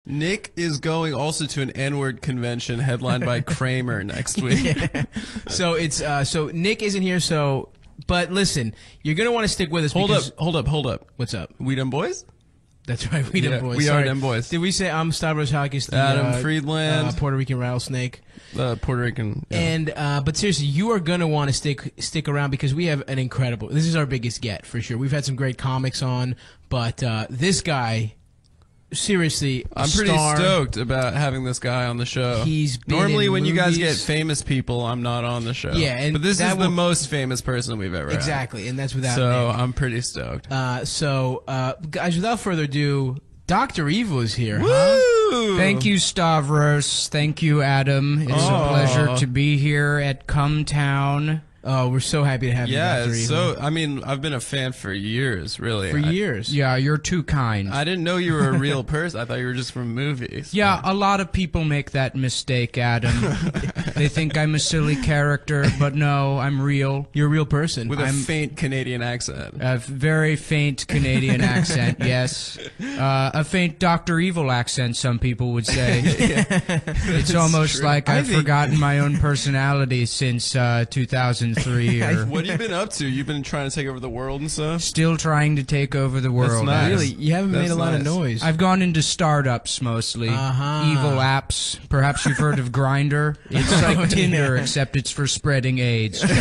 Nick is going also to an N-word convention headlined by Kramer next week. Yeah. So it's so Nick isn't here. So, but listen, you're gonna want to stick with us. Hold up. What's up? We Them Boys? That's right. We Them Boys. We are Them Boys. Did we say I'm Stavros Halkis, Adam Friedland, Puerto Rican rattlesnake? Puerto Rican. Yeah. And but seriously, you are gonna want to stick around because we have an incredible. This is our biggest get for sure. We've had some great comics on, but this guy. Seriously, I'm pretty stoked about having this guy on the show. He's been normally in when movies. you guys get famous people, I'm not on the show. Yeah, but this is the most famous person we've ever exactly, had. And that's without. So Nick. I'm pretty stoked. Guys, without further ado, Dr. Evil is here. Woo! Huh? Thank you, Stavros. Thank you, Adam. It's a pleasure to be here at Cumtown. Oh, we're so happy to have you, Dr. Evil. So I mean, I've been a fan for years, really. For years. Yeah, you're too kind. I didn't know you were a real person. I thought you were just from movies. Yeah, a lot of people make that mistake, Adam. They think I'm a silly character, but no, I'm real. You're a real person. With a faint Canadian accent. A very faint Canadian accent, yes. A faint Dr. Evil accent, some people would say. It's almost like I've forgotten my own personality since 2003. What have you been up to? You've been trying to take over the world and stuff? Still trying to take over the world. That's nice. Really? You haven't made a lot of noise. I've gone into startups mostly. Evil apps. Perhaps you've heard of Grindr. It's like Tinder, except it's for spreading AIDS. Wow,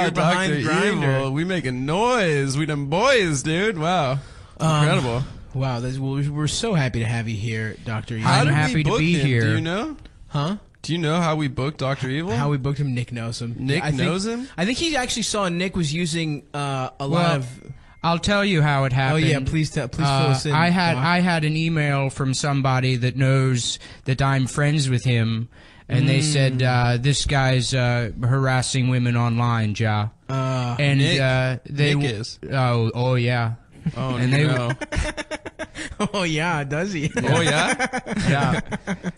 you're behind Dr. Grindr. Evil. We making noise. We Them Boys, dude. Wow. Incredible. Wow, we're so happy to have you here, Dr. Evil. I'm happy to be here. Do you know? Huh? Do you know how we booked Dr. Evil? How we booked him? Nick knows him. Nick knows him? I think he actually saw Nick was using a lot of... I'll tell you how it happened. Oh yeah, please fill us in. I had an email from somebody that knows that I'm friends with him, and they said this guy's harassing women online, ja. And Nick is. Oh yeah. Oh and no. Oh yeah, does he? Oh yeah? Yeah.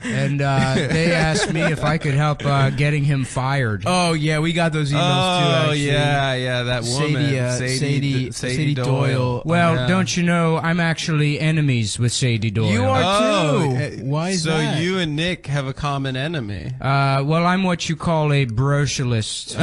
And they asked me if I could help getting him fired. Oh yeah, we got those emails too. Actually. Yeah, that woman, Sadie Doyle. Well, don't you know I'm actually enemies with Sadie Doyle? You are too. Why is that? So you and Nick have a common enemy. Well, I'm what you call a brocialist.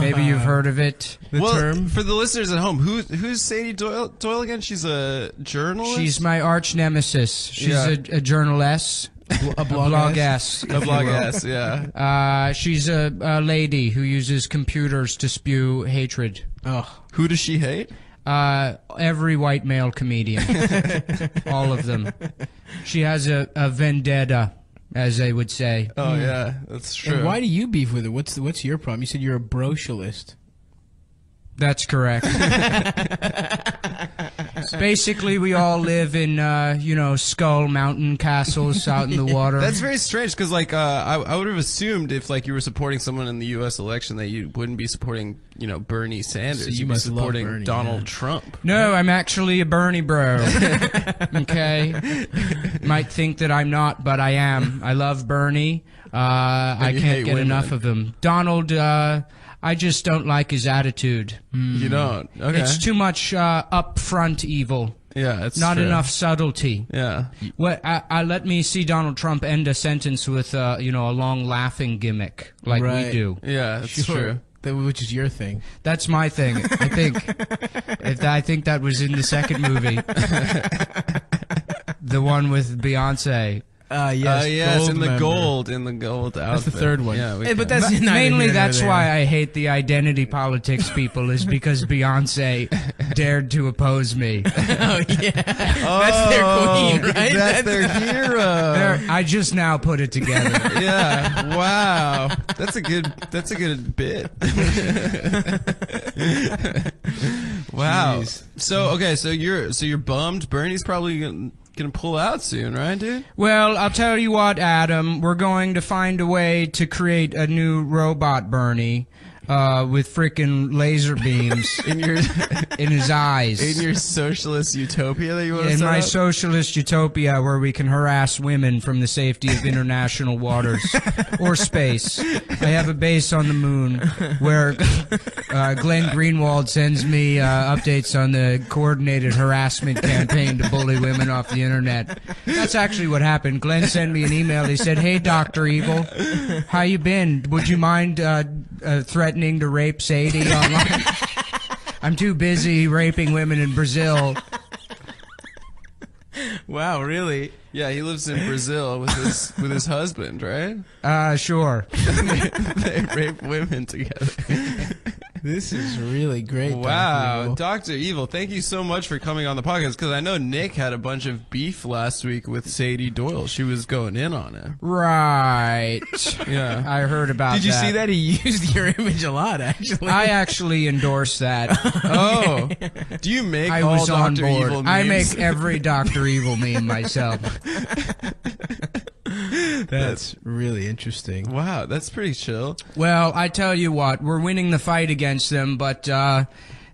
Maybe you've heard of it. The term? For the listeners at home, who's Sadie Doyle again? She's a journalist? She's my arch nemesis. She's a journaless. A blog-ass. A blog-ass, yeah. She's a lady who uses computers to spew hatred. Oh. Who does she hate? Every white male comedian. All of them. She has a vendetta, as they would say. Oh, yeah, that's true. And why do you beef with her? What's your problem? You said you're a brocialist. That's correct. Basically, we all live in, Skull Mountain castles out in the water. That's very strange because, like, I would have assumed if, like, you were supporting someone in the U.S. election that you wouldn't be supporting, Bernie Sanders. So you You'd be must love supporting Bernie, Donald yeah. Trump. No, I'm actually a Bernie bro. Okay? Might think that I'm not, but I am. I love Bernie. I can't get enough of him. Donald, I just don't like his attitude. You don't? Okay. It's too much upfront evil. Yeah, it's not true. enough subtlety. Yeah. Well, I let me see Donald Trump end a sentence with a long laughing gimmick like we do. Yeah, that's true. Which is your thing. That's my thing. I think. I think that was in the second movie, the one with Beyonce. Yes, in the gold outfit. That's the third one. Yeah, but that's mainly that's why I hate the identity politics people is because Beyonce dared to oppose me. Oh yeah, that's their queen, right? That's their hero. I just now put it together. Yeah, wow, that's a good bit. Wow. Jeez. So you're bummed. Bernie's probably gonna pull out soon, right, dude? Well, I'll tell you what, Adam. We're going to find a way to create a new robot Bernie. with frickin' laser beams in his eyes. In your socialist utopia that you want to In set my up? socialist utopia where we can harass women from the safety of international waters or space. I have a base on the moon where Glenn Greenwald sends me updates on the coordinated harassment campaign to bully women off the internet. That's actually what happened. Glenn sent me an email. He said, "Hey, Dr. Evil, how you been? Would you mind threatening to rape Sadie online? I'm too busy raping women in Brazil." Wow, really? Yeah, he lives in Brazil with his husband, right? Sure. They rape women together. This is really great. Wow, Dr. Evil, thank you so much for coming on the podcast, because I know Nick had a bunch of beef last week with Sadie Doyle. She was going in on it. Right. Yeah. I heard about that. Did you see that? He used your image a lot, actually. I actually endorse that. Oh. Do you make I all was on Dr. board. Evil memes? I make every Dr. Evil meme myself. That's really interesting. Wow, that's pretty chill. Well, I tell you what, we're winning the fight against them, but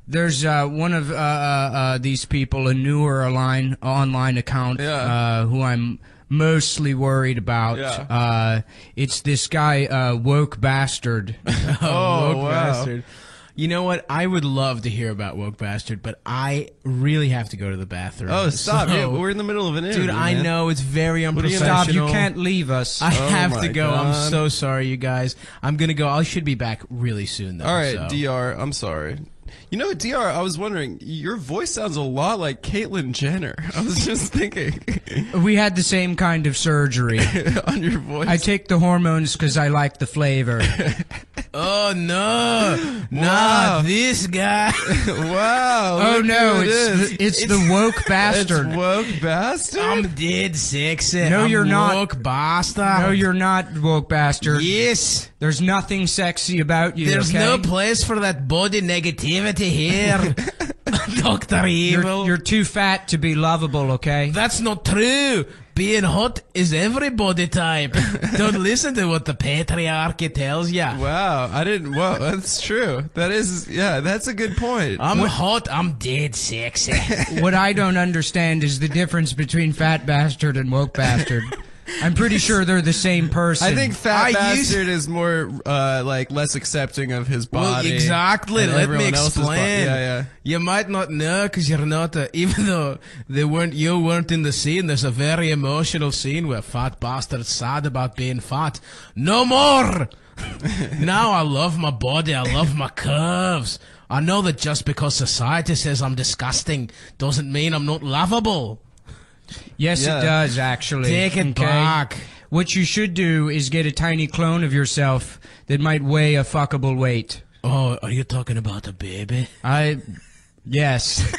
there's one of these people, a newer online account, who I'm mostly worried about. Yeah. It's this guy, Woke Bastard. Woke wow. Bastard. You know what? I would love to hear about Woke Bastard, but I really have to go to the bathroom. Oh, stop. So- Yeah, we're in the middle of an interview, Dude, I man. know it's very are you gonna- unprofessional. Stop, you can't leave us. I have my to go. God. I'm so sorry, you guys. I'm gonna go. I should be back really soon, though. All right, so. DR, I'm sorry. You know, DR, I was wondering, your voice sounds a lot like Caitlyn Jenner. I was just thinking We had the same kind of surgery. on your voice. I take the hormones because I like the flavor. Oh no! Wow. Not this guy. Wow. Oh look no, who it is. it's the Woke Bastard. It's Woke Bastard? I'm dead sexy. No, I'm you're not. Woke bastard. No, you're not, Woke Bastard. Yes. There's nothing sexy about you, There's okay? no place for that body negativity here, Dr. Evil. You're too fat to be lovable, okay? That's not true. Being hot is every body type. Don't listen to what the patriarchy tells ya. Wow, I didn't. Whoa, that's true. That is, yeah, that's a good point. I'm hot. I'm dead sexy. What I don't understand is the difference between Fat Bastard and Woke Bastard. I'm pretty sure they're the same person. I think Fat I Bastard is more, like, less accepting of his body. Well, exactly. and Let me everyone else's explain. Yeah. You might not know because you're not. Even though you weren't in the scene. There's a very emotional scene where Fat Bastard's sad about being fat. No more. Now I love my body. I love my curves. I know that just because society says I'm disgusting doesn't mean I'm not lovable. Yes, Yeah. it does, actually. Take it back. What you should do is get a tiny clone of yourself that might weigh a fuckable weight. Oh, are you talking about a baby? Yes.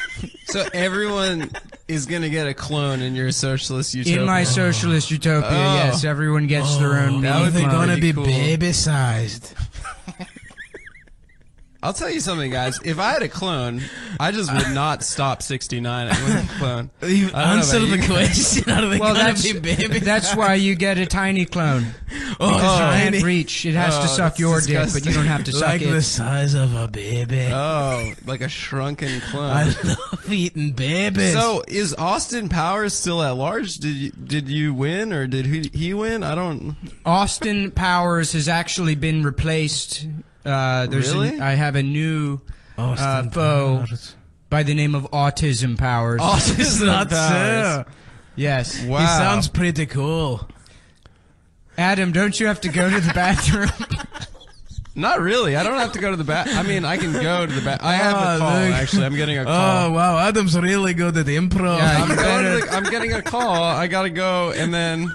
So everyone is gonna get a clone in your socialist utopia. In my socialist utopia, Oh. yes, everyone gets their own that mini would be clone. They're gonna be cool. baby-sized. I'll tell you something, guys. If I had a clone, I just would not stop 69 with a clone. You I don't know answer about the you. question. Are they Well, gonna be baby? that's why you get a tiny clone. Oh, Because you tiny. can't reach. It has to Oh, suck that's your dick, but disgusting. you don't have to suck Like the it. size of a baby. Oh, like a shrunken I clone. love eating babies. So is Austin Powers still at large? Did you win or did he win? I don't. Austin Powers has actually been replaced. Really? I have a new Austin foe Powers. by the name of Autism Powers. It's not so. Yes. Wow. He sounds pretty cool. Adam, don't you have to go to the bathroom? Not really. I don't have to go to the bath. I mean, I can go to the bath. I have a Oh, call, look. actually. I'm getting a call. Oh, wow. Adam's really good at improv. Yeah, I'm getting a call. I gotta go, and then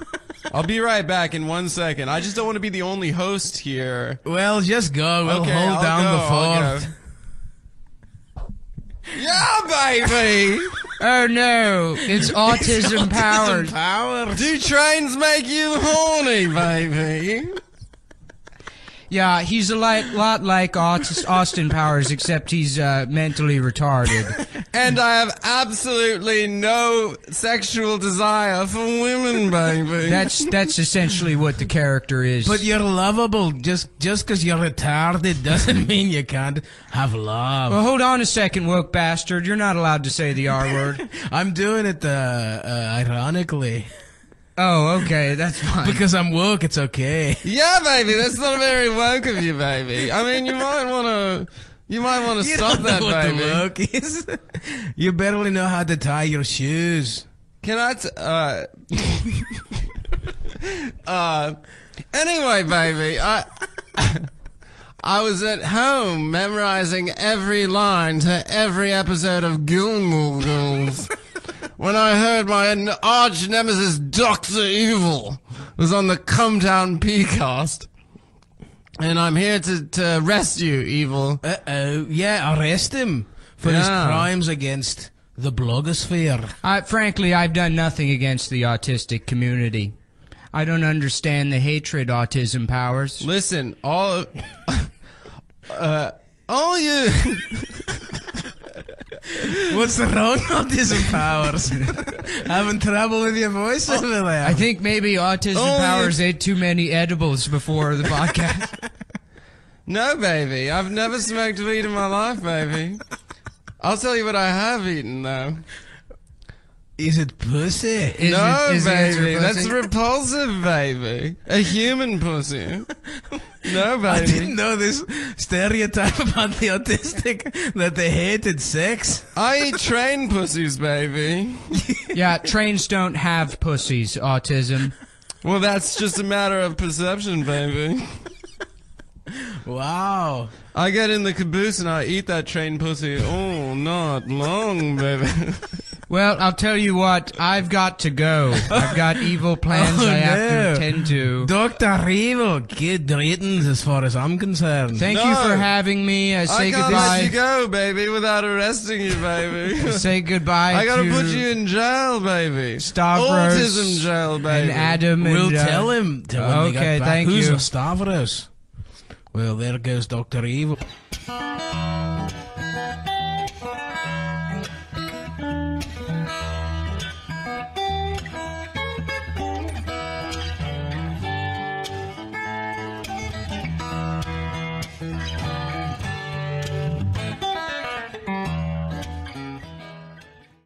I'll be right back in 1 second. I just don't want to be the only host here. Well, just go. We'll Okay, hold I'll down go, the I'll fort. go. Yeah, baby! Oh no, it's Autism Powers. Powers. Do trains make you horny, baby? Yeah, he's a lot like Austin Powers, except he's mentally retarded. And I have absolutely no sexual desire for women, baby. That's essentially what the character is. But you're lovable. Just because you're retarded doesn't mean you can't have love. Well, hold on a second, woke bastard. You're not allowed to say the R word. I'm doing it ironically. Oh, okay, that's fine. Because I'm woke, it's okay. Yeah, baby, that's not very woke of you, baby. I mean, you might want to stop that, what baby. the woke is. You barely know how to tie your shoes. Can I anyway, baby, I was at home memorizing every line to every episode of Gilmore Girls when I heard my arch nemesis Dr. Evil was on the Come Down P-cast. And I'm here to arrest you, Evil. Uh-oh. Yeah, arrest him for his crimes against the blogosphere. Frankly, I've done nothing against the autistic community. I don't understand the hatred autism powers. Listen, all you... What's wrong, autism powers? Having trouble with your voice over there? I think maybe autism powers ate too many edibles before the podcast. No, baby. I've never smoked weed in my life, baby. I'll tell you what I have eaten, though. Is it pussy? No, is baby. it That's repulsive, baby. A human pussy. No, baby. I didn't know this stereotype about the autistic, that they hated sex. I eat train pussies, baby. Yeah, trains don't have pussies, autism. Well, that's just a matter of perception, baby. Wow. I get in the caboose and I eat that train pussy all not long, baby. Well, I'll tell you what, I've got to go. I've got evil plans I have to attend to. Dr. Evil, good riddance as far as I'm concerned. Thank you for having me. Say I can't goodbye. let you go, baby, without arresting you, baby. Say goodbye I gotta to put you in jail, baby. Stavros Autism jail, baby. and Adam. We'll and, tell him. When they okay, get back. thank Who's you. a Stavros? Well, there goes Dr. Evil.